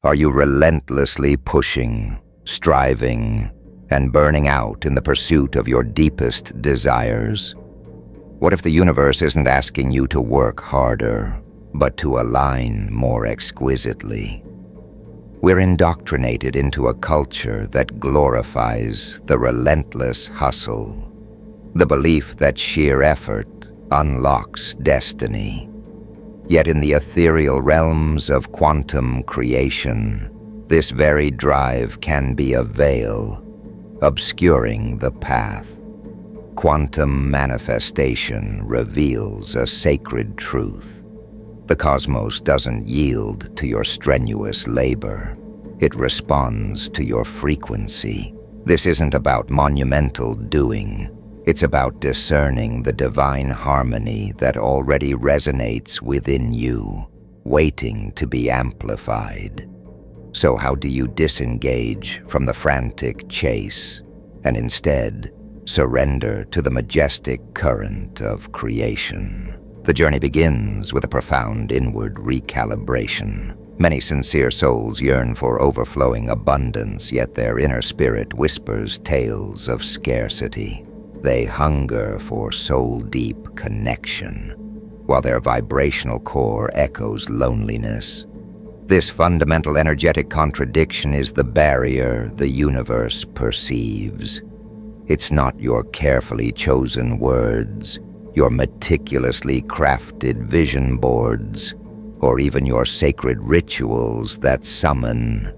Are you relentlessly pushing, striving, and burning out in the pursuit of your deepest desires? What if the universe isn't asking you to work harder, but to align more exquisitely? We're indoctrinated into a culture that glorifies the relentless hustle, the belief that sheer effort unlocks destiny. Yet in the ethereal realms of quantum creation, this very drive can be a veil, obscuring the path. Quantum manifestation reveals a sacred truth. The cosmos doesn't yield to your strenuous labor. It responds to your frequency. This isn't about monumental doing. It's about discerning the divine harmony that already resonates within you, waiting to be amplified. So how do you disengage from the frantic chase and instead surrender to the majestic current of creation? The journey begins with a profound inward recalibration. Many sincere souls yearn for overflowing abundance, yet their inner spirit whispers tales of scarcity. They hunger for soul-deep connection, while their vibrational core echoes loneliness. This fundamental energetic contradiction is the barrier the universe perceives. It's not your carefully chosen words, your meticulously crafted vision boards, or even your sacred rituals that summon.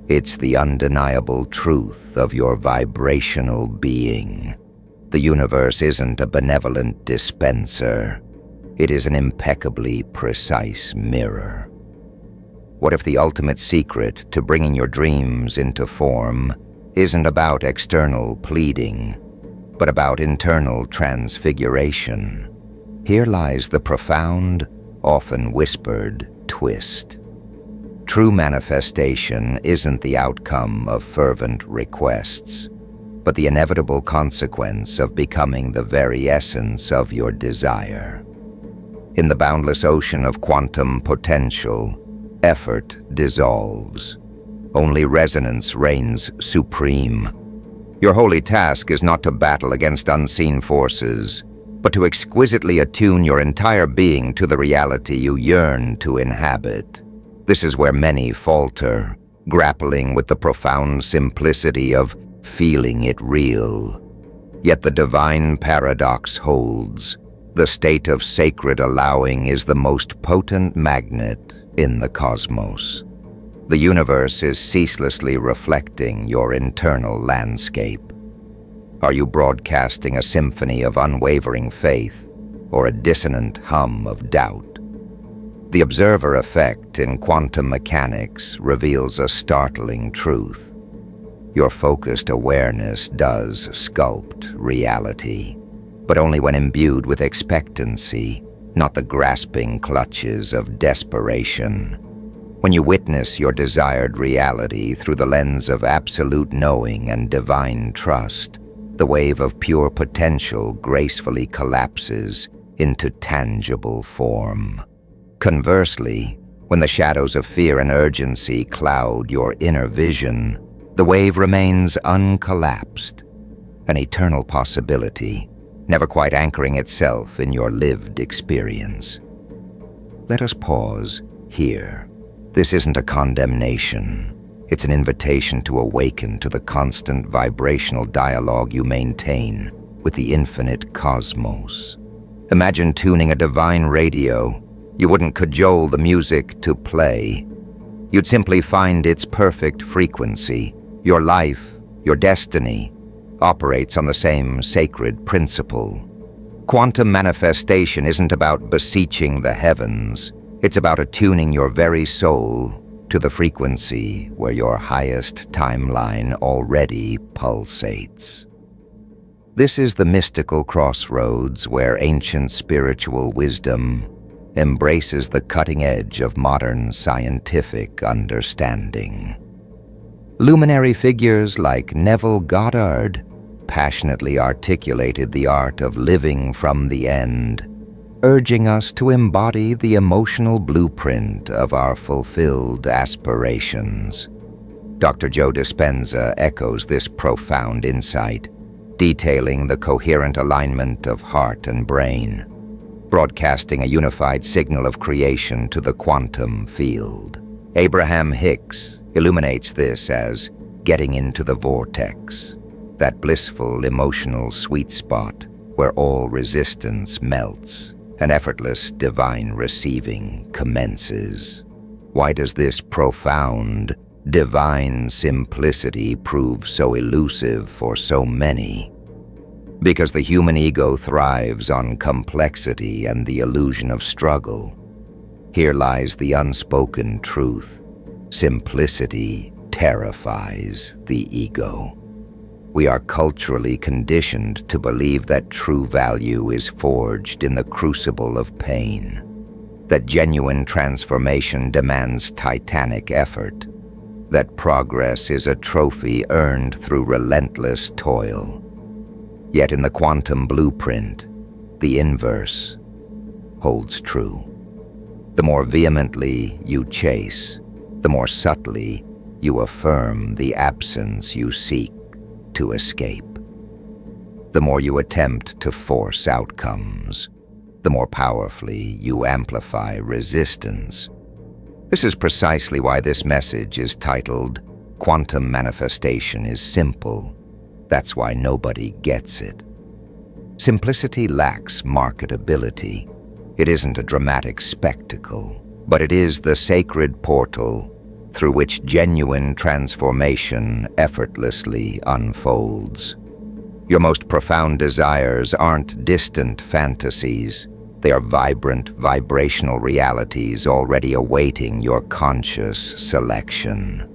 It's the undeniable truth of your vibrational being. The universe isn't a benevolent dispenser. It is an impeccably precise mirror. What if the ultimate secret to bringing your dreams into form isn't about external pleading, but about internal transfiguration? Here lies the profound, often whispered twist. True manifestation isn't the outcome of fervent requests, but the inevitable consequence of becoming the very essence of your desire. In the boundless ocean of quantum potential, effort dissolves. Only resonance reigns supreme. Your holy task is not to battle against unseen forces, but to exquisitely attune your entire being to the reality you yearn to inhabit. This is where many falter, grappling with the profound simplicity of feeling it real. Yet the divine paradox holds. The state of sacred allowing is the most potent magnet in the cosmos. The universe is ceaselessly reflecting your internal landscape. Are you broadcasting a symphony of unwavering faith or a dissonant hum of doubt? The observer effect in quantum mechanics reveals a startling truth. Your focused awareness does sculpt reality, but only when imbued with expectancy, not the grasping clutches of desperation. When you witness your desired reality through the lens of absolute knowing and divine trust, the wave of pure potential gracefully collapses into tangible form. Conversely, when the shadows of fear and urgency cloud your inner vision, the wave remains uncollapsed, an eternal possibility, never quite anchoring itself in your lived experience. Let us pause here. This isn't a condemnation. It's an invitation to awaken to the constant vibrational dialogue you maintain with the infinite cosmos. Imagine tuning a divine radio. You wouldn't cajole the music to play. You'd simply find its perfect frequency. Your life, your destiny, operates on the same sacred principle. Quantum manifestation isn't about beseeching the heavens. It's about attuning your very soul to the frequency where your highest timeline already pulsates. This is the mystical crossroads where ancient spiritual wisdom embraces the cutting edge of modern scientific understanding. Luminary figures like Neville Goddard passionately articulated the art of living from the end, urging us to embody the emotional blueprint of our fulfilled aspirations. Dr. Joe Dispenza echoes this profound insight, detailing the coherent alignment of heart and brain, broadcasting a unified signal of creation to the quantum field. Abraham Hicks illuminates this as getting into the vortex, that blissful emotional sweet spot where all resistance melts and effortless divine receiving commences. Why does this profound, divine simplicity prove so elusive for so many? Because the human ego thrives on complexity and the illusion of struggle. Here lies the unspoken truth. Simplicity terrifies the ego. We are culturally conditioned to believe that true value is forged in the crucible of pain, that genuine transformation demands titanic effort, that progress is a trophy earned through relentless toil. Yet in the quantum blueprint, the inverse holds true. The more vehemently you chase, the more subtly you affirm the absence you seek to escape. The more you attempt to force outcomes, the more powerfully you amplify resistance. This is precisely why this message is titled, "Quantum Manifestation is Simple. That's why nobody gets it." Simplicity lacks marketability. It isn't a dramatic spectacle, but it is the sacred portal through which genuine transformation effortlessly unfolds. Your most profound desires aren't distant fantasies. They are vibrant, vibrational realities already awaiting your conscious selection.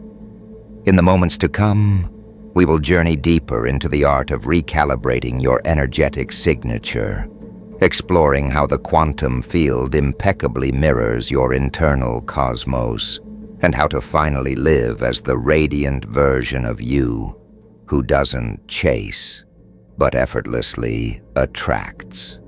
In the moments to come, we will journey deeper into the art of recalibrating your energetic signature, exploring how the quantum field impeccably mirrors your internal cosmos, and how to finally live as the radiant version of you who doesn't chase, but effortlessly attracts.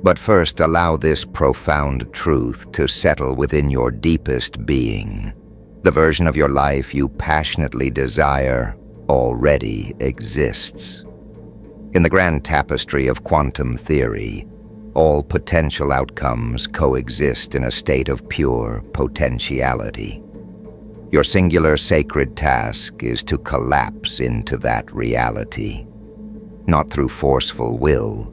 But first, allow this profound truth to settle within your deepest being. The version of your life you passionately desire already exists. In the grand tapestry of quantum theory, all potential outcomes coexist in a state of pure potentiality. Your singular sacred task is to collapse into that reality, not through forceful will,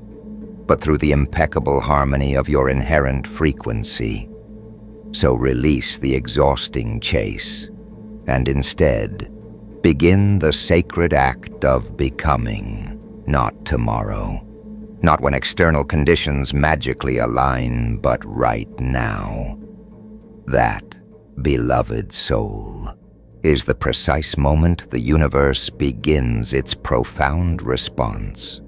but through the impeccable harmony of your inherent frequency. So release the exhausting chase, and instead, begin the sacred act of becoming, not tomorrow. Not when external conditions magically align, but right now. That, beloved soul, is the precise moment the universe begins its profound response.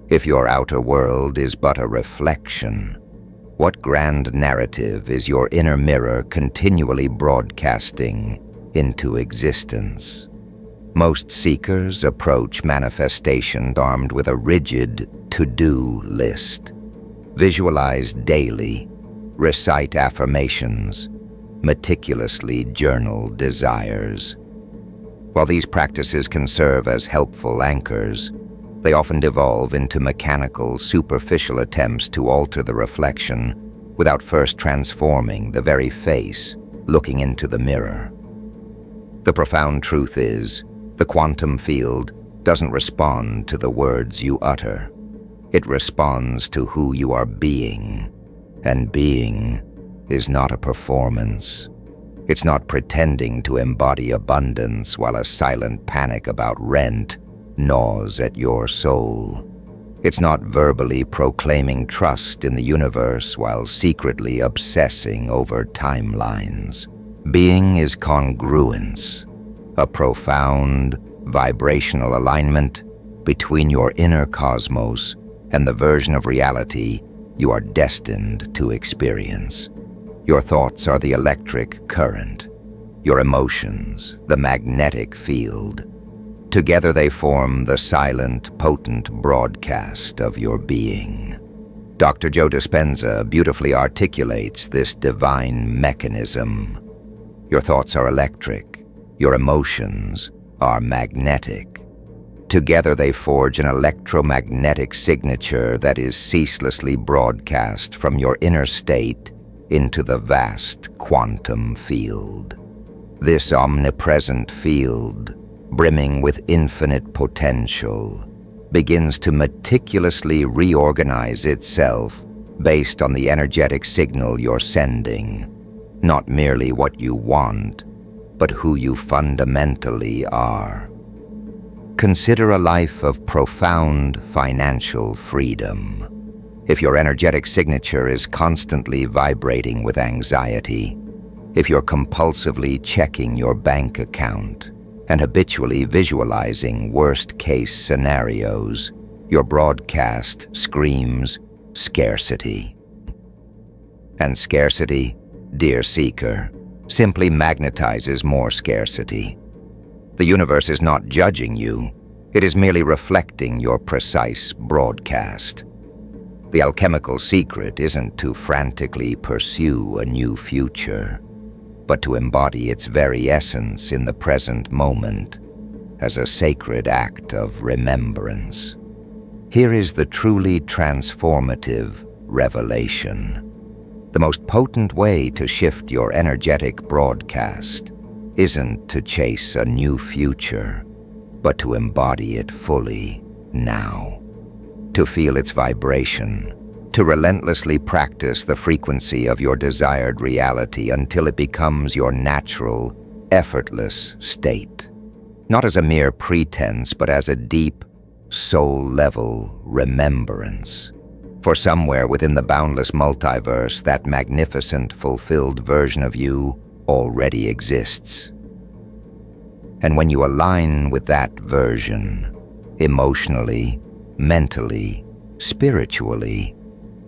If your outer world is but a reflection, what grand narrative is your inner mirror continually broadcasting into existence? Most seekers approach manifestation armed with a rigid to-do list. Visualize daily, recite affirmations, meticulously journal desires. While these practices can serve as helpful anchors, they often devolve into mechanical, superficial attempts to alter the reflection without first transforming the very face looking into the mirror. The profound truth is, the quantum field doesn't respond to the words you utter. It responds to who you are being, and being is not a performance. It's not pretending to embody abundance while a silent panic about rent gnaws at your soul. It's not verbally proclaiming trust in the universe while secretly obsessing over timelines. Being is congruence, a profound, vibrational alignment between your inner cosmos and the version of reality you are destined to experience. Your thoughts are the electric current, your emotions the magnetic field. Together they form the silent, potent broadcast of your being. Dr. Joe Dispenza beautifully articulates this divine mechanism. Your thoughts are electric. Your emotions are magnetic. Together they forge an electromagnetic signature that is ceaselessly broadcast from your inner state into the vast quantum field. This omnipresent field, brimming with infinite potential, begins to meticulously reorganize itself based on the energetic signal you're sending, not merely what you want, but who you fundamentally are. Consider a life of profound financial freedom. If your energetic signature is constantly vibrating with anxiety, if you're compulsively checking your bank account and habitually visualizing worst-case scenarios, your broadcast screams scarcity. And scarcity, dear seeker, simply magnetizes more scarcity. The universe is not judging you, it is merely reflecting your precise broadcast. The alchemical secret isn't to frantically pursue a new future, but to embody its very essence in the present moment as a sacred act of remembrance. Here is the truly transformative revelation. The most potent way to shift your energetic broadcast isn't to chase a new future, but to embody it fully now. To feel its vibration, to relentlessly practice the frequency of your desired reality until it becomes your natural, effortless state. Not as a mere pretense, but as a deep, soul-level remembrance. For somewhere within the boundless multiverse, that magnificent, fulfilled version of you already exists. And when you align with that version, emotionally, mentally, spiritually,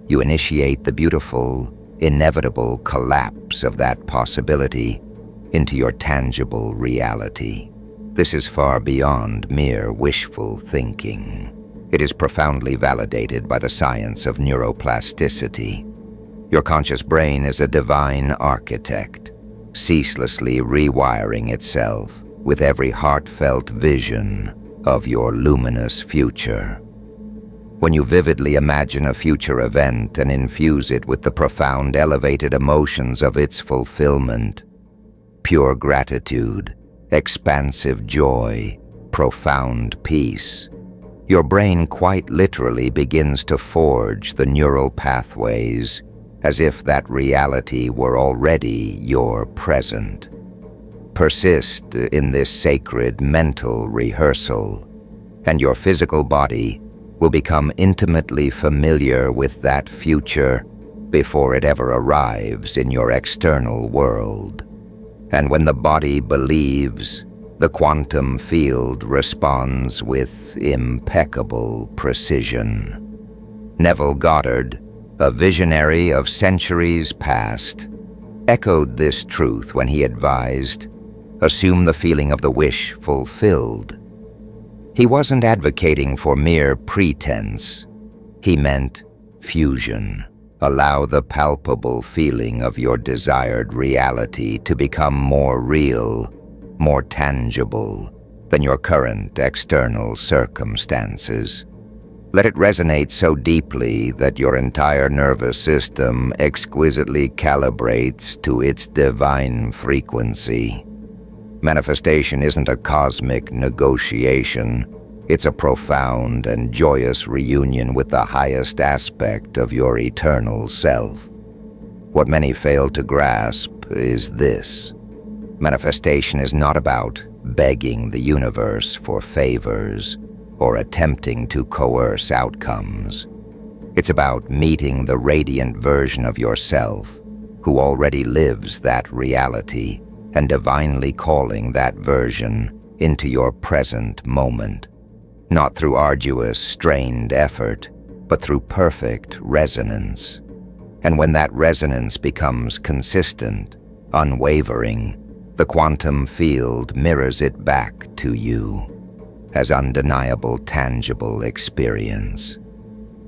you initiate the beautiful, inevitable collapse of that possibility into your tangible reality. This is far beyond mere wishful thinking. It is profoundly validated by the science of neuroplasticity. Your conscious brain is a divine architect, ceaselessly rewiring itself with every heartfelt vision of your luminous future. When you vividly imagine a future event and infuse it with the profound elevated emotions of its fulfillment, pure gratitude, expansive joy, profound peace, your brain quite literally begins to forge the neural pathways as if that reality were already your present. Persist in this sacred mental rehearsal, and your physical body will become intimately familiar with that future before it ever arrives in your external world. And when the body believes, the quantum field responds with impeccable precision. Neville Goddard, a visionary of centuries past, echoed this truth when he advised, "Assume the feeling of the wish fulfilled." He wasn't advocating for mere pretense. He meant fusion. Allow the palpable feeling of your desired reality to become more real, more tangible than your current external circumstances. Let it resonate so deeply that your entire nervous system exquisitely calibrates to its divine frequency. Manifestation isn't a cosmic negotiation. It's a profound and joyous reunion with the highest aspect of your eternal self. What many fail to grasp is this. Manifestation is not about begging the universe for favors or attempting to coerce outcomes. It's about meeting the radiant version of yourself who already lives that reality and divinely calling that version into your present moment, not through arduous, strained effort, but through perfect resonance. And when that resonance becomes consistent, unwavering, the quantum field mirrors it back to you as undeniable, tangible experience.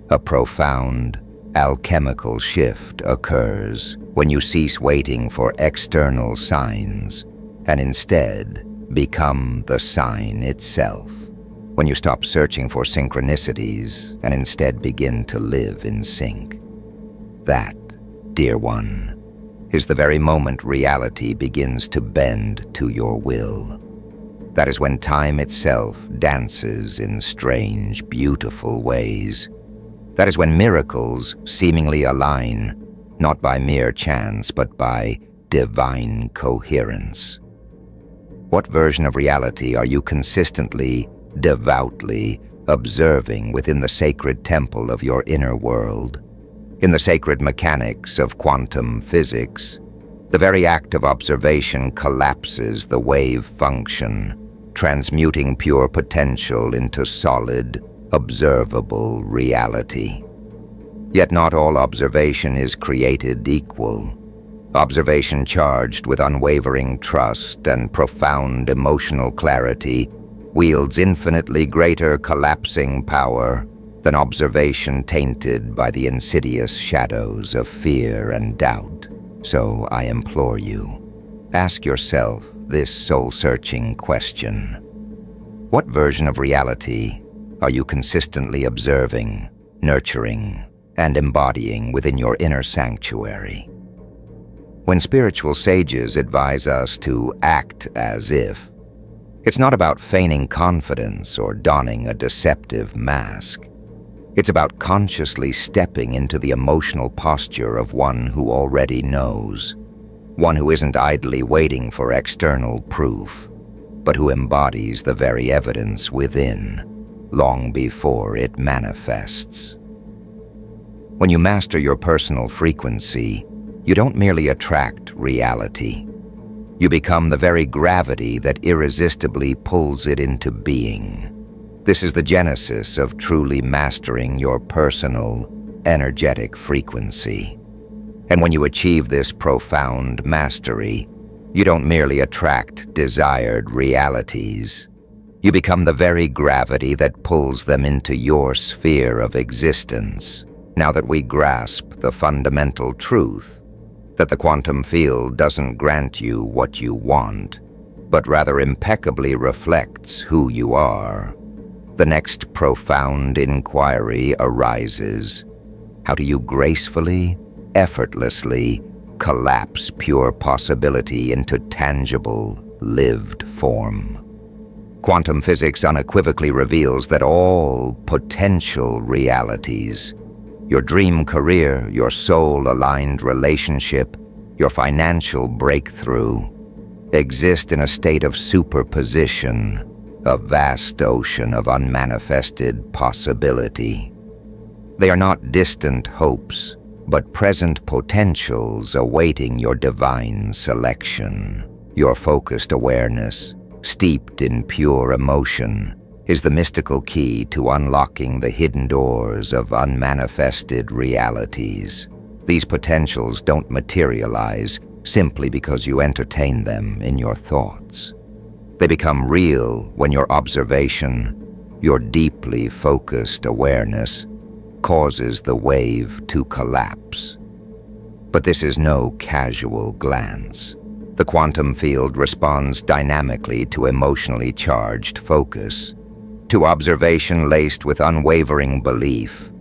A profound alchemical shift occurs when you cease waiting for external signs and instead become the sign itself. When you stop searching for synchronicities and instead begin to live in sync. That, dear one, is the very moment reality begins to bend to your will. That is when time itself dances in strange, beautiful ways. That is when miracles seemingly align, not by mere chance, but by divine coherence. What version of reality are you consistently, devoutly observing within the sacred temple of your inner world? In the sacred mechanics of quantum physics, the very act of observation collapses the wave function, transmuting pure potential into solid, observable reality. Yet not all observation is created equal. Observation charged with unwavering trust and profound emotional clarity wields infinitely greater collapsing power than observation tainted by the insidious shadows of fear and doubt. So I implore you, ask yourself this soul-searching question. What version of reality are you consistently observing, nurturing, and embodying within your inner sanctuary? When spiritual sages advise us to act as if, it's not about feigning confidence or donning a deceptive mask. It's about consciously stepping into the emotional posture of one who already knows, one who isn't idly waiting for external proof, but who embodies the very evidence within, long before it manifests. When you master your personal frequency, you don't merely attract reality. You become the very gravity that irresistibly pulls it into being. This is the genesis of truly mastering your personal, energetic frequency. And when you achieve this profound mastery, you don't merely attract desired realities. You become the very gravity that pulls them into your sphere of existence. Now that we grasp the fundamental truth, that the quantum field doesn't grant you what you want, but rather impeccably reflects who you are, the next profound inquiry arises. How do you gracefully, effortlessly collapse pure possibility into tangible, lived form? Quantum physics unequivocally reveals that all potential realities, your dream career, your soul-aligned relationship, your financial breakthrough, exist in a state of superposition, a vast ocean of unmanifested possibility. They are not distant hopes, but present potentials awaiting your divine selection. Your focused awareness, steeped in pure emotion, is the mystical key to unlocking the hidden doors of unmanifested realities. These potentials don't materialize simply because you entertain them in your thoughts. They become real when your observation, your deeply focused awareness, causes the wave to collapse. But this is no casual glance. The quantum field responds dynamically to emotionally charged focus, to observation laced with unwavering belief,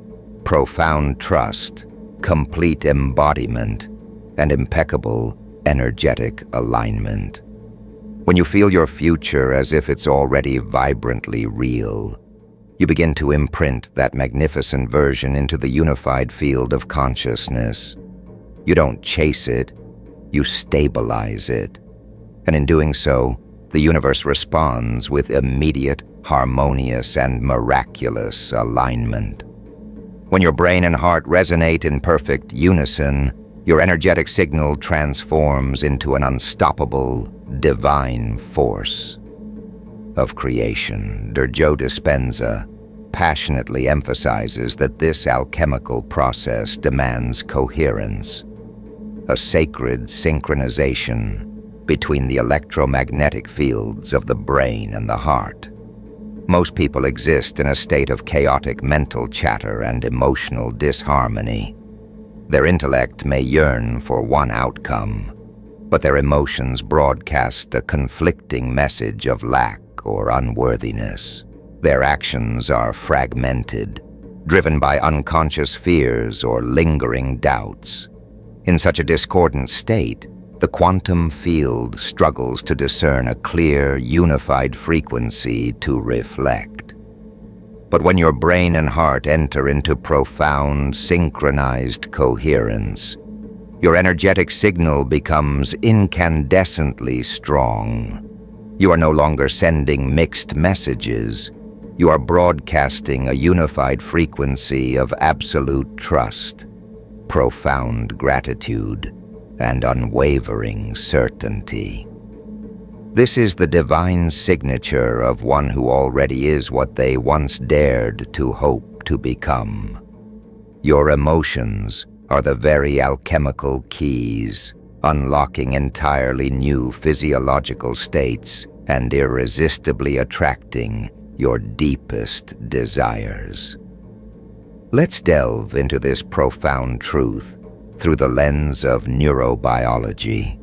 profound trust, complete embodiment, and impeccable energetic alignment. When you feel your future as if it's already vibrantly real, you begin to imprint that magnificent version into the unified field of consciousness. You don't chase it, you stabilize it. And in doing so, the universe responds with immediate, harmonious, and miraculous alignment. When your brain and heart resonate in perfect unison, your energetic signal transforms into an unstoppable, divine force of creation. Joe Dispenza passionately emphasizes that this alchemical process demands coherence, a sacred synchronization between the electromagnetic fields of the brain and the heart. Most people exist in a state of chaotic mental chatter and emotional disharmony. Their intellect may yearn for one outcome, but their emotions broadcast a conflicting message of lack or unworthiness. Their actions are fragmented, driven by unconscious fears or lingering doubts. In such a discordant state, the quantum field struggles to discern a clear, unified frequency to reflect. But when your brain and heart enter into profound, synchronized coherence, your energetic signal becomes incandescently strong. You are no longer sending mixed messages. You are broadcasting a unified frequency of absolute trust, profound gratitude, and unwavering certainty. This is the divine signature of one who already is what they once dared to hope to become. Your emotions are the very alchemical keys, unlocking entirely new physiological states and irresistibly attracting your deepest desires. Let's delve into this profound truth through the lens of neurobiology.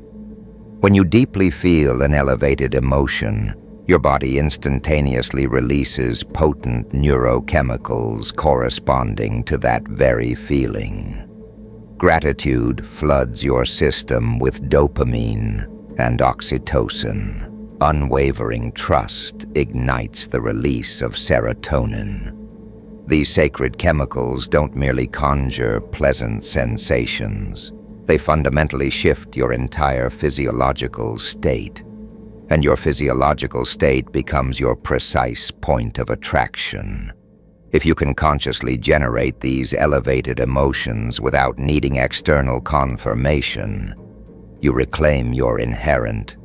When you deeply feel an elevated emotion, your body instantaneously releases potent neurochemicals corresponding to that very feeling. Gratitude floods your system with dopamine and oxytocin. Unwavering trust ignites the release of serotonin. These sacred chemicals don't merely conjure pleasant sensations. They fundamentally shift your entire physiological state, and your physiological state becomes your precise point of attraction. If you can consciously generate these elevated emotions without needing external confirmation, you reclaim your inherent,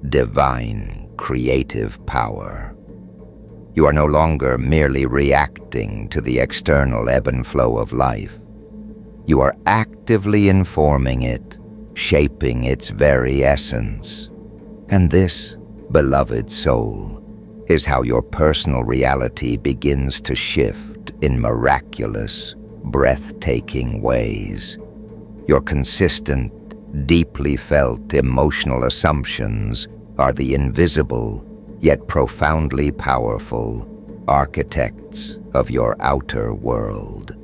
divine, creative power. You are no longer merely reacting to the external ebb and flow of life. You are actively informing it, shaping its very essence. And this, beloved soul, is how your personal reality begins to shift in miraculous, breathtaking ways. Your consistent, deeply felt emotional assumptions are the invisible, yet profoundly powerful, architects of your outer world.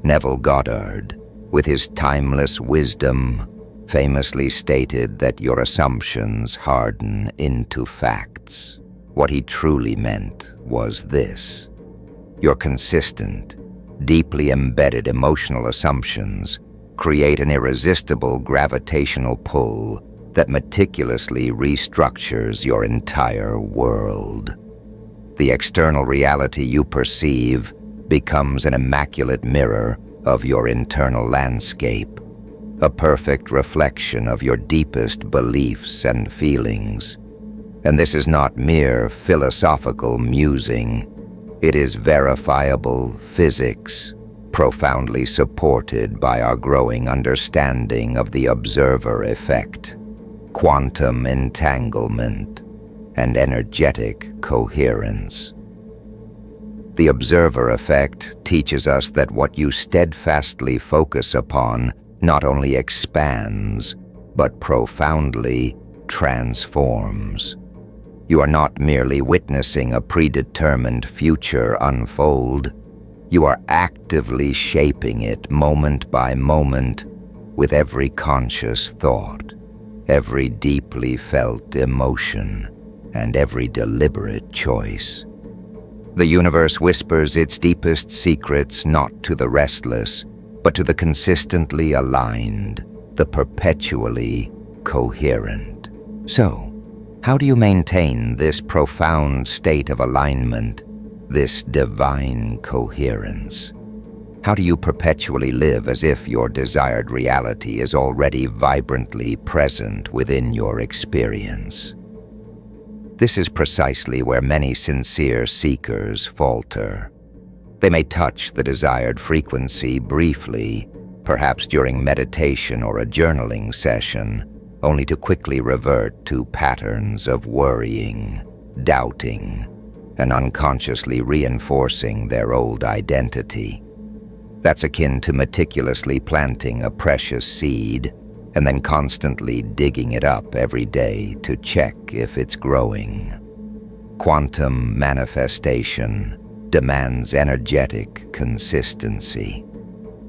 Neville Goddard, with his timeless wisdom, famously stated that your assumptions harden into facts. What he truly meant was this: your consistent, deeply embedded emotional assumptions create an irresistible gravitational pull that meticulously restructures your entire world. The external reality you perceive becomes an immaculate mirror of your internal landscape, a perfect reflection of your deepest beliefs and feelings. And this is not mere philosophical musing. It is verifiable physics, profoundly supported by our growing understanding of the observer effect, quantum entanglement, and energetic coherence. The observer effect teaches us that what you steadfastly focus upon not only expands, but profoundly transforms. You are not merely witnessing a predetermined future unfold. You are actively shaping it moment by moment with every conscious thought, every deeply felt emotion, and every deliberate choice. The universe whispers its deepest secrets not to the restless, but to the consistently aligned, the perpetually coherent. So, how do you maintain this profound state of alignment, this divine coherence? How do you perpetually live as if your desired reality is already vibrantly present within your experience? This is precisely where many sincere seekers falter. They may touch the desired frequency briefly, perhaps during meditation or a journaling session, only to quickly revert to patterns of worrying, doubting, and unconsciously reinforcing their old identity. That's akin to meticulously planting a precious seed and then constantly digging it up every day to check if it's growing. Quantum manifestation demands energetic consistency.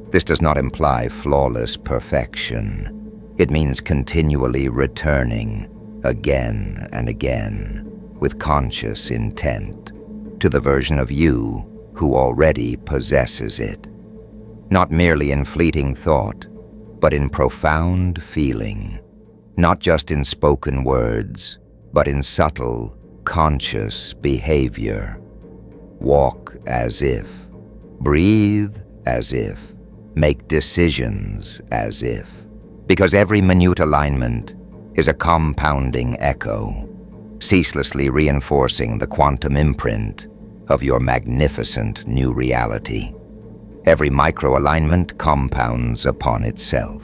This does not imply flawless perfection. It means continually returning again and again with conscious intent to the version of you who already possesses it. Not merely in fleeting thought, but in profound feeling. Not just in spoken words, but in subtle, conscious behavior. Walk as if. Breathe as if. Make decisions as if. Because every minute alignment is a compounding echo, ceaselessly reinforcing the quantum imprint of your magnificent new reality. Every micro-alignment compounds upon itself.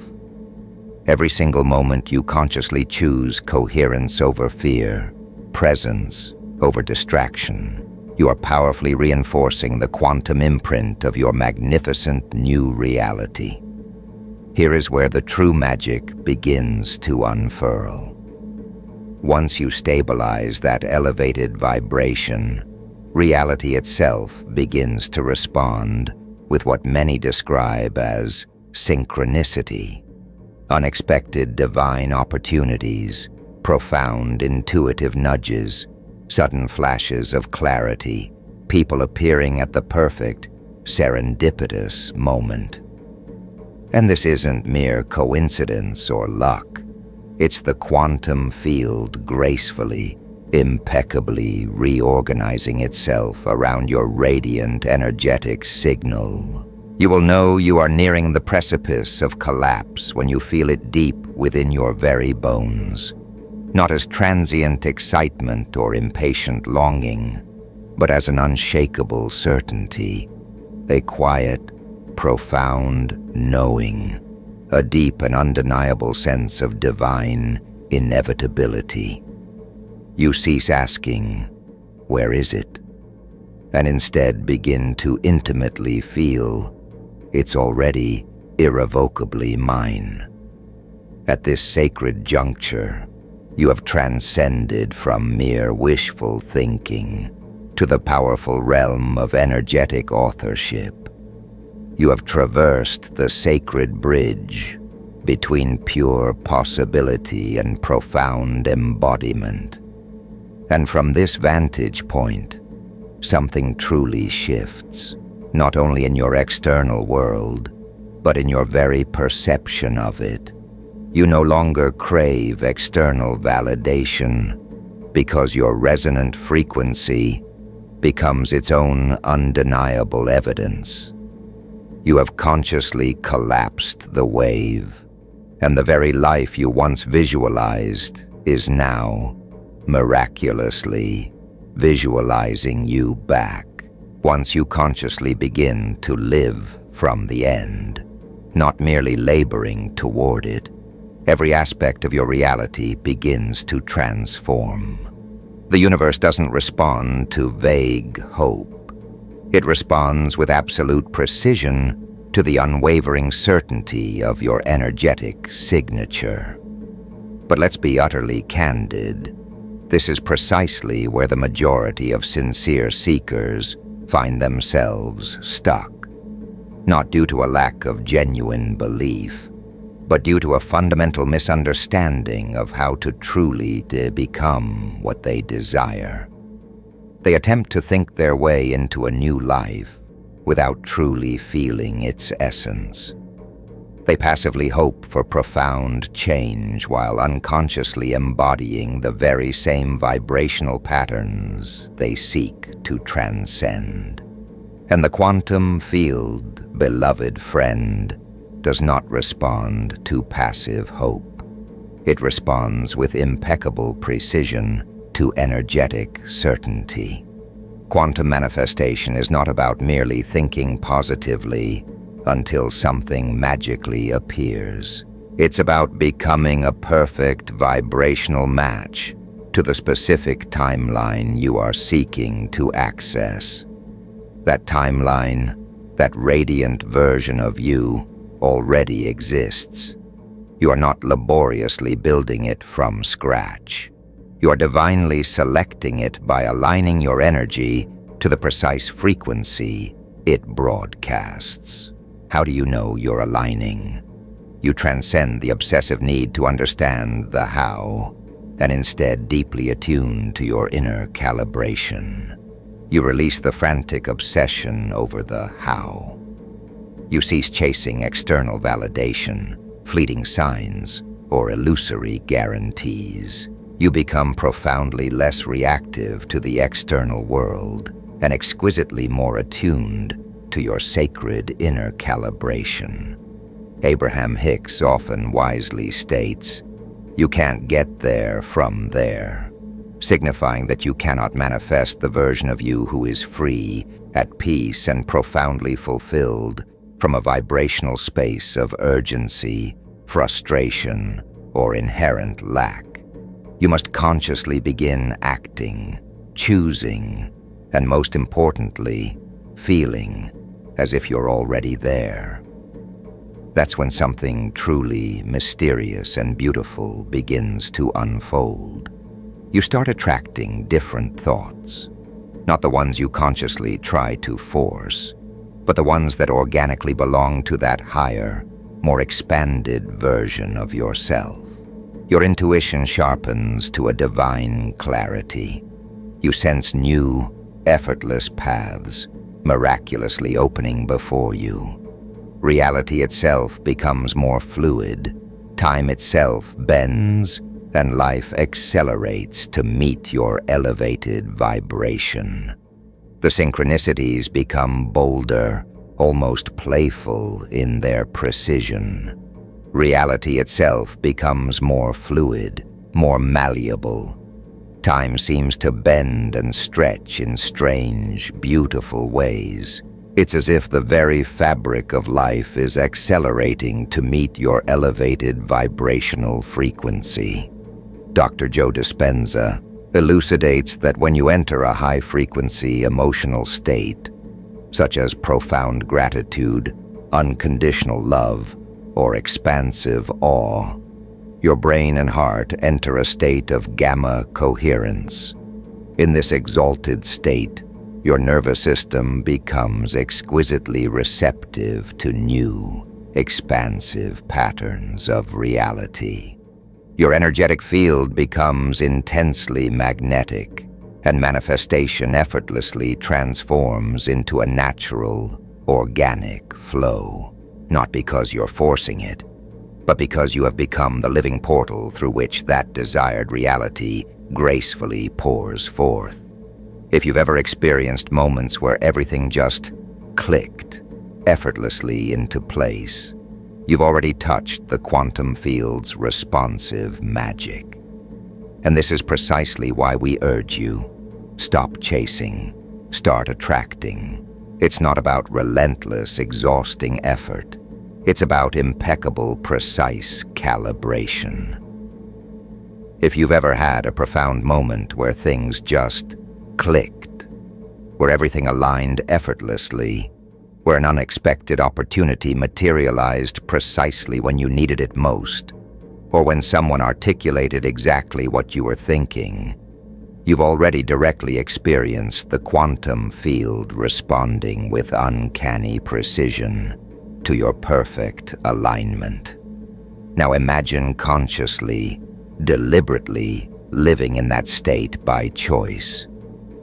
Every single moment you consciously choose coherence over fear, presence over distraction, you are powerfully reinforcing the quantum imprint of your magnificent new reality. Here is where the true magic begins to unfurl. Once you stabilize that elevated vibration, reality itself begins to respond with what many describe as synchronicity, unexpected divine opportunities, profound intuitive nudges, sudden flashes of clarity, people appearing at the perfect, serendipitous moment. And this isn't mere coincidence or luck. It's the quantum field gracefully, impeccably reorganizing itself around your radiant, energetic signal. You will know you are nearing the precipice of collapse when you feel it deep within your very bones, not as transient excitement or impatient longing, but as an unshakable certainty, a quiet, profound knowing, a deep and undeniable sense of divine inevitability. You cease asking, "Where is it?" and instead begin to intimately feel, "It's already irrevocably mine." At this sacred juncture, you have transcended from mere wishful thinking to the powerful realm of energetic authorship. You have traversed the sacred bridge between pure possibility and profound embodiment. And from this vantage point, something truly shifts, not only in your external world, but in your very perception of it. You no longer crave external validation because your resonant frequency becomes its own undeniable evidence. You have consciously collapsed the wave, and the very life you once visualized is now, miraculously, visualizing you back. Once you consciously begin to live from the end, not merely laboring toward it, every aspect of your reality begins to transform. The universe doesn't respond to vague hope. It responds with absolute precision to the unwavering certainty of your energetic signature. But let's be utterly candid. This is precisely where the majority of sincere seekers find themselves stuck. Not due to a lack of genuine belief, but due to a fundamental misunderstanding of how to truly become what they desire. They attempt to think their way into a new life without truly feeling its essence. They passively hope for profound change while unconsciously embodying the very same vibrational patterns they seek to transcend. And the quantum field, beloved friend, does not respond to passive hope. It responds with impeccable precision to energetic certainty. Quantum manifestation is not about merely thinking positively until something magically appears. It's about becoming a perfect vibrational match to the specific timeline you are seeking to access. That timeline, That radiant version of you already exists. You are not laboriously building it from scratch. You are divinely selecting it by aligning your energy to the precise frequency it broadcasts. How do you know you're aligning? You transcend the obsessive need to understand the how, and instead deeply attune to your inner calibration. You release the frantic obsession over the how. You cease chasing external validation, fleeting signs, or illusory guarantees. You become profoundly less reactive to the external world and exquisitely more attuned to your sacred inner calibration. Abraham Hicks often wisely states, "You can't get there from there," signifying that you cannot manifest the version of you who is free, at peace, and profoundly fulfilled from a vibrational space of urgency, frustration, or inherent lack. You must consciously begin acting, choosing, and most importantly, feeling as if you're already there. That's when something truly mysterious and beautiful begins to unfold. You start attracting different thoughts, not the ones you consciously try to force, but the ones that organically belong to that higher, more expanded version of yourself. Your intuition sharpens to a divine clarity. You sense new, effortless paths, miraculously opening before you. Reality itself becomes more fluid, time itself bends, and life accelerates to meet your elevated vibration. The synchronicities become bolder, almost playful in their precision. Reality itself becomes more fluid, more malleable. Time seems to bend and stretch in strange, beautiful ways. It's as if the very fabric of life is accelerating to meet your elevated vibrational frequency. Dr. Joe Dispenza elucidates that when you enter a high-frequency emotional state, such as profound gratitude, unconditional love, or expansive awe, your brain and heart enter a state of gamma coherence. In this exalted state, your nervous system becomes exquisitely receptive to new, expansive patterns of reality. Your energetic field becomes intensely magnetic, and manifestation effortlessly transforms into a natural, organic flow. Not because you're forcing it, but because you have become the living portal through which that desired reality gracefully pours forth. If you've ever experienced moments where everything just clicked effortlessly into place, you've already touched the quantum field's responsive magic. And this is precisely why we urge you, stop chasing, start attracting. It's not about relentless, exhausting effort. It's about impeccable, precise calibration. If you've ever had a profound moment where things just clicked, where everything aligned effortlessly, where an unexpected opportunity materialized precisely when you needed it most, or when someone articulated exactly what you were thinking, you've already directly experienced the quantum field responding with uncanny precision to your perfect alignment. Now imagine consciously, deliberately living in that state by choice.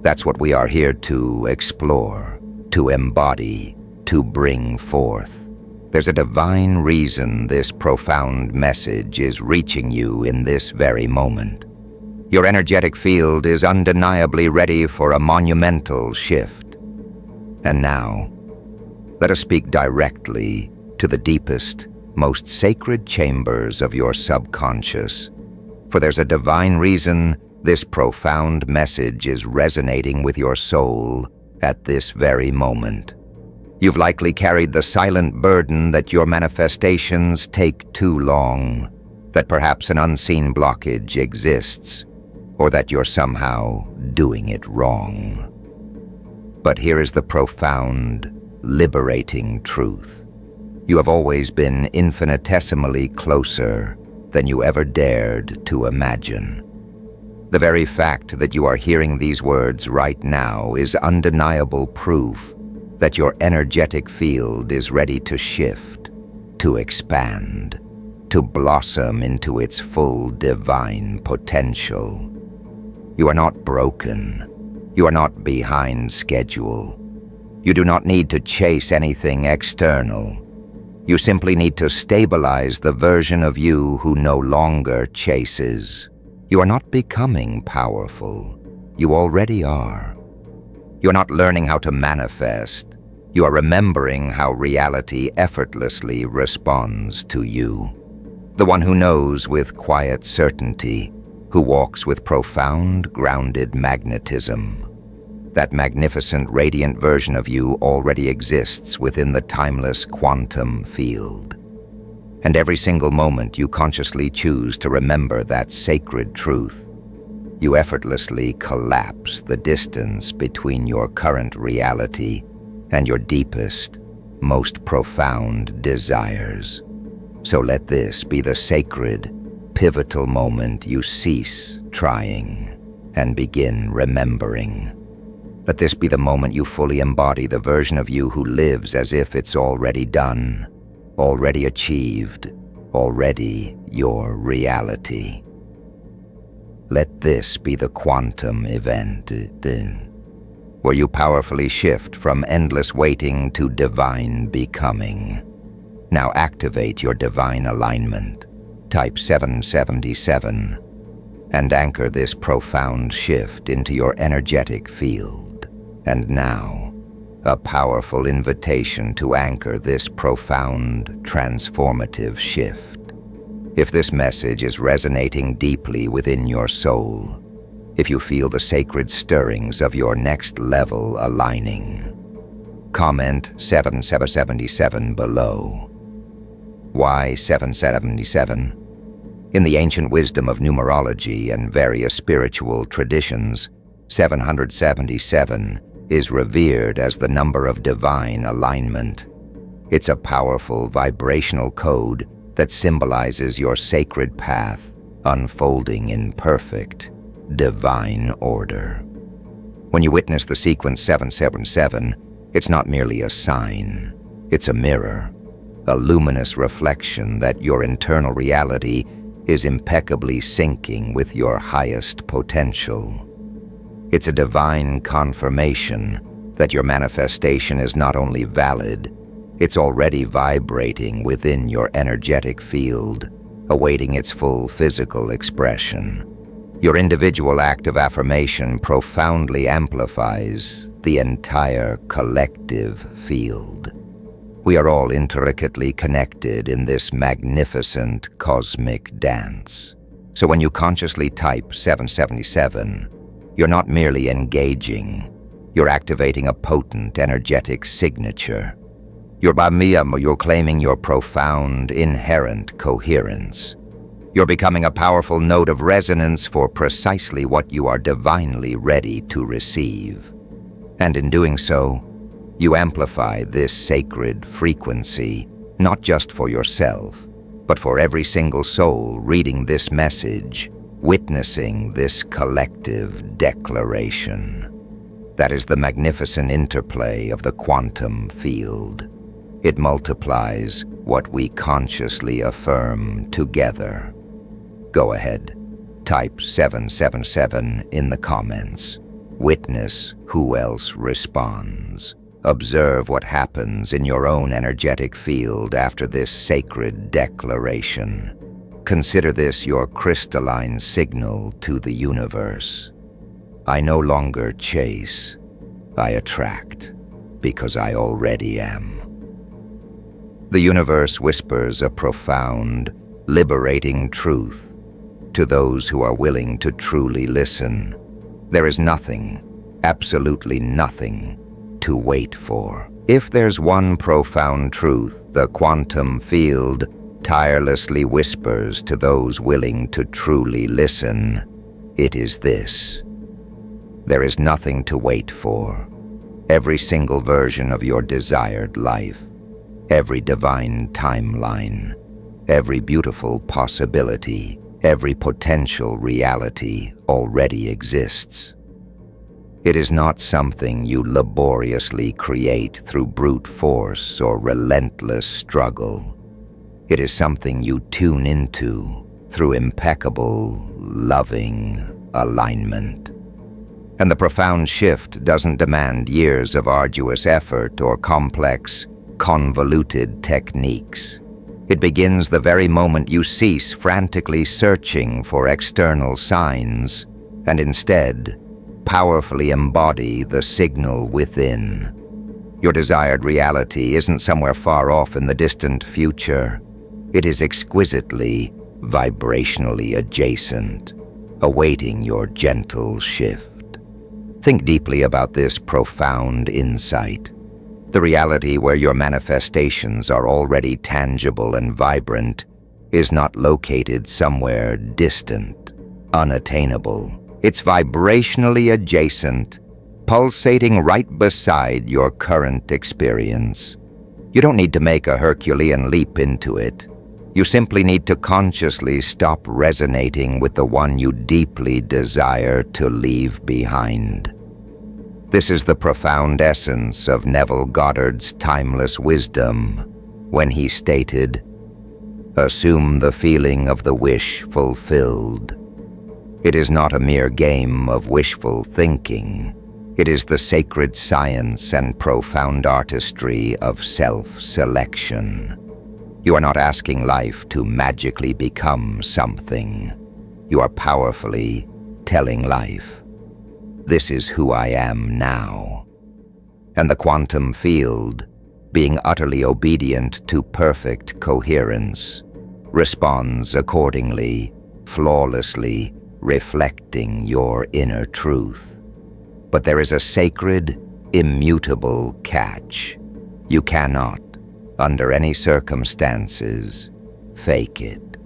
That's what we are here to explore, to embody, to bring forth. There's a divine reason this profound message is reaching you in this very moment. Your energetic field is undeniably ready for a monumental shift. And now, let us speak directly to the deepest, most sacred chambers of your subconscious, for there's a divine reason this profound message is resonating with your soul at this very moment. You've likely carried the silent burden that your manifestations take too long, that perhaps an unseen blockage exists, or that you're somehow doing it wrong. But here is the profound, liberating truth. You have always been infinitesimally closer than you ever dared to imagine. The very fact that you are hearing these words right now is undeniable proof that your energetic field is ready to shift, to expand, to blossom into its full divine potential. You are not broken. You are not behind schedule. You do not need to chase anything external. You simply need to stabilize the version of you who no longer chases. You are not becoming powerful. You already are. You are not learning how to manifest. You are remembering how reality effortlessly responds to you. The one who knows with quiet certainty, who walks with profound, grounded magnetism. That magnificent, radiant version of you already exists within the timeless quantum field. And every single moment you consciously choose to remember that sacred truth, you effortlessly collapse the distance between your current reality and your deepest, most profound desires. So let this be the sacred, pivotal moment you cease trying and begin remembering. Let this be the moment you fully embody the version of you who lives as if it's already done, already achieved, already your reality. Let this be the quantum event, where you powerfully shift from endless waiting to divine becoming. Now activate your divine alignment. Type 777 and anchor this profound shift into your energetic field. And now, a powerful invitation to anchor this profound, transformative shift. If this message is resonating deeply within your soul, if you feel the sacred stirrings of your next level aligning, comment 777 below. Why 777? In the ancient wisdom of numerology and various spiritual traditions, 777 is revered as the number of divine alignment. It's a powerful vibrational code that symbolizes your sacred path unfolding in perfect, divine order. When you witness the sequence 777, it's not merely a sign, it's a mirror, a luminous reflection that your internal reality is impeccably syncing with your highest potential. It's a divine confirmation that your manifestation is not only valid, it's already vibrating within your energetic field, awaiting its full physical expression. Your individual act of affirmation profoundly amplifies the entire collective field. We are all intricately connected in this magnificent cosmic dance. So when you consciously type 777, you're not merely engaging, you're activating a potent energetic signature. You're claiming your profound, inherent coherence. You're becoming a powerful note of resonance for precisely what you are divinely ready to receive. And in doing so, you amplify this sacred frequency, not just for yourself, but for every single soul reading this message, witnessing this collective declaration. That is the magnificent interplay of the quantum field. It multiplies what we consciously affirm together. Go ahead, type 777 in the comments. Witness who else responds. Observe what happens in your own energetic field after this sacred declaration. Consider this your crystalline signal to the universe. I no longer chase, I attract, because I already am. The universe whispers a profound, liberating truth to those who are willing to truly listen. There is nothing, absolutely nothing, to wait for. If there's one profound truth the quantum field tirelessly whispers to those willing to truly listen, it is this: there is nothing to wait for. every single version of your desired life, every divine timeline, every beautiful possibility, every potential reality already exists. It is not something you laboriously create through brute force or relentless struggle. It is something you tune into through impeccable, loving alignment. And the profound shift doesn't demand years of arduous effort or complex, convoluted techniques. It begins the very moment you cease frantically searching for external signs and instead powerfully embody the signal within. Your desired reality isn't somewhere far off in the distant future. It is exquisitely, vibrationally adjacent, awaiting your gentle shift. Think deeply about this profound insight. The reality where your manifestations are already tangible and vibrant is not located somewhere distant, unattainable. It's vibrationally adjacent, pulsating right beside your current experience. You don't need to make a Herculean leap into it. You simply need to consciously stop resonating with the one you deeply desire to leave behind. This is the profound essence of Neville Goddard's timeless wisdom when he stated, "Assume the feeling of the wish fulfilled." It is not a mere game of wishful thinking. It is the sacred science and profound artistry of self-selection. You are not asking life to magically become something. You are powerfully telling life, "This is who I am now." And the quantum field, being utterly obedient to perfect coherence, responds accordingly, flawlessly, reflecting your inner truth. But there is a sacred, immutable catch. You cannot, under any circumstances, fake it.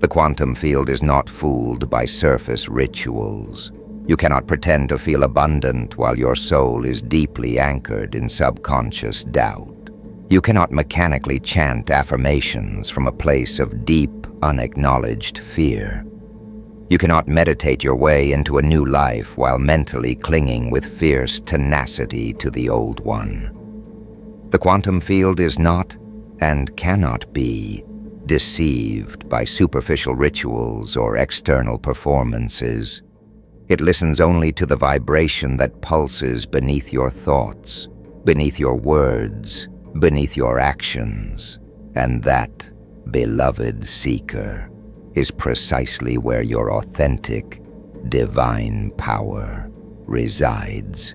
The quantum field is not fooled by surface rituals. You cannot pretend to feel abundant while your soul is deeply anchored in subconscious doubt. You cannot mechanically chant affirmations from a place of deep, unacknowledged fear. You cannot meditate your way into a new life while mentally clinging with fierce tenacity to the old one. The quantum field is not, and cannot be, deceived by superficial rituals or external performances. It listens only to the vibration that pulses beneath your thoughts, beneath your words, beneath your actions. And that, beloved seeker, is precisely where your authentic, divine power resides.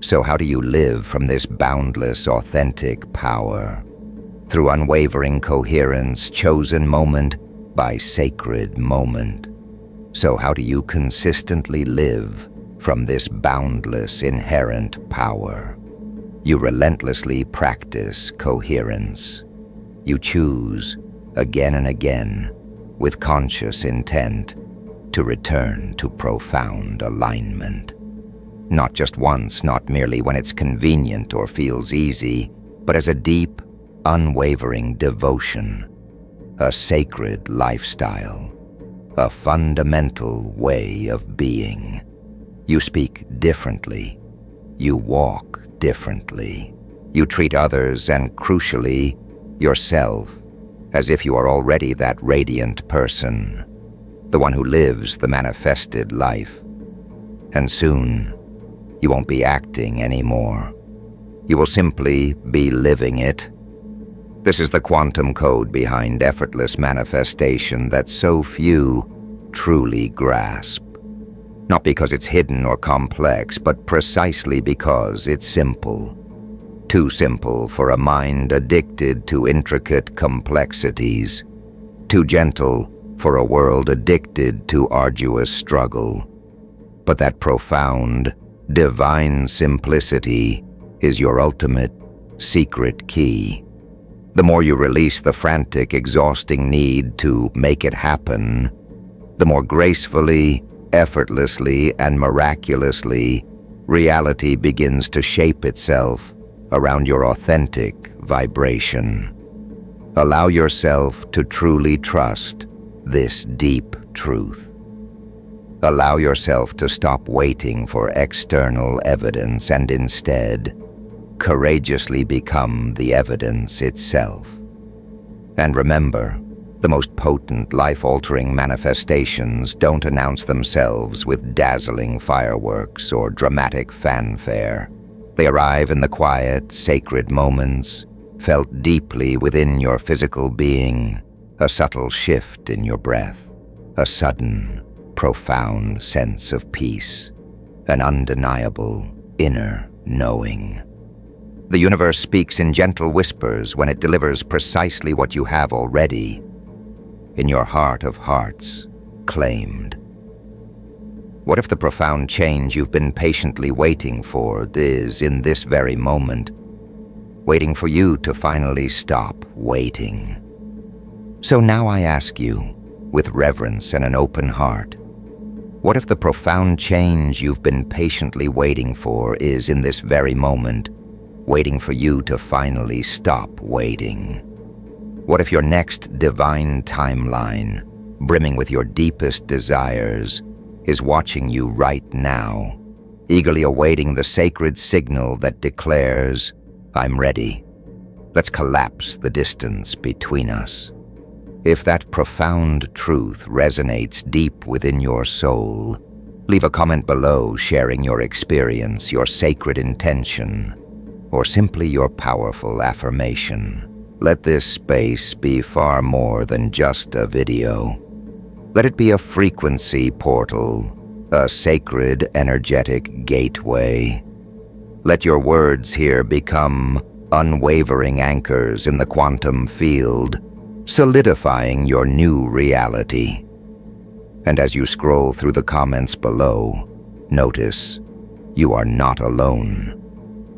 So how do you live from this boundless, authentic power? Through unwavering coherence, chosen moment by sacred moment. So how do you consistently live from this boundless, inherent power? You relentlessly practice coherence. You choose, again and again, with conscious intent, to return to profound alignment. Not just once, not merely when it's convenient or feels easy, but as a deep, unwavering devotion, a sacred lifestyle, a fundamental way of being. You speak differently. You walk differently. You treat others and, crucially, yourself as if you are already that radiant person, the one who lives the manifested life. And soon, you won't be acting anymore. You will simply be living it. This is the quantum code behind effortless manifestation that so few truly grasp. Not because it's hidden or complex, but precisely because it's simple. Too simple for a mind addicted to intricate complexities. Too gentle for a world addicted to arduous struggle. But that profound, divine simplicity is your ultimate secret key. The more you release the frantic, exhausting need to make it happen, the more gracefully, effortlessly, and miraculously reality begins to shape itself around your authentic vibration. Allow yourself to truly trust this deep truth. Allow yourself to stop waiting for external evidence and instead courageously become the evidence itself. And remember, the most potent, life-altering manifestations don't announce themselves with dazzling fireworks or dramatic fanfare. They arrive in the quiet, sacred moments, felt deeply within your physical being, a subtle shift in your breath, a sudden, profound sense of peace, an undeniable inner knowing. The universe speaks in gentle whispers when it delivers precisely what you have already, in your heart of hearts, claimed. What if the profound change you've been patiently waiting for is, in this very moment, waiting for you to finally stop waiting? So now I ask you, with reverence and an open heart, what if the profound change you've been patiently waiting for is, in this very moment, waiting for you to finally stop waiting? What if your next divine timeline, brimming with your deepest desires, is watching you right now, eagerly awaiting the sacred signal that declares, "I'm ready. Let's collapse the distance between us." If that profound truth resonates deep within your soul, leave a comment below sharing your experience, your sacred intention, or simply your powerful affirmation. Let this space be far more than just a video. Let it be a frequency portal, a sacred energetic gateway. Let your words here become unwavering anchors in the quantum field, solidifying your new reality. And as you scroll through the comments below, notice you are not alone.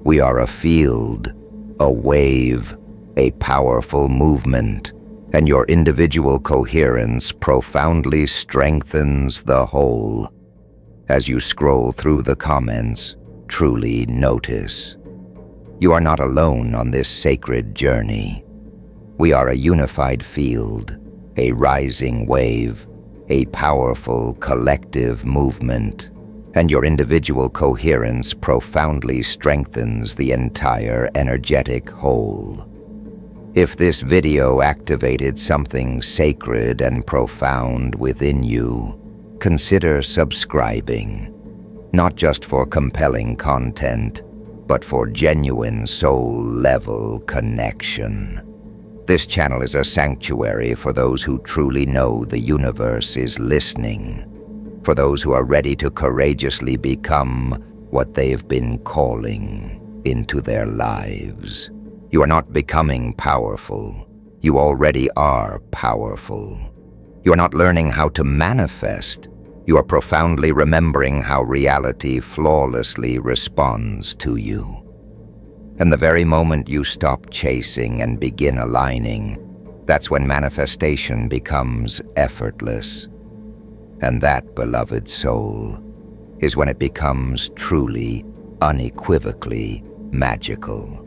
We are a field, a wave, a powerful movement, and your individual coherence profoundly strengthens the whole. As you scroll through the comments, truly notice. You are not alone on this sacred journey. We are a unified field, a rising wave, a powerful collective movement, and your individual coherence profoundly strengthens the entire energetic whole. If this video activated something sacred and profound within you, consider subscribing, not just for compelling content, but for genuine soul-level connection. This channel is a sanctuary for those who truly know the universe is listening, for those who are ready to courageously become what they've been calling into their lives. You are not becoming powerful. You already are powerful. You are not learning how to manifest. You are profoundly remembering how reality flawlessly responds to you. And the very moment you stop chasing and begin aligning, that's when manifestation becomes effortless. And that, beloved soul, is when it becomes truly, unequivocally magical.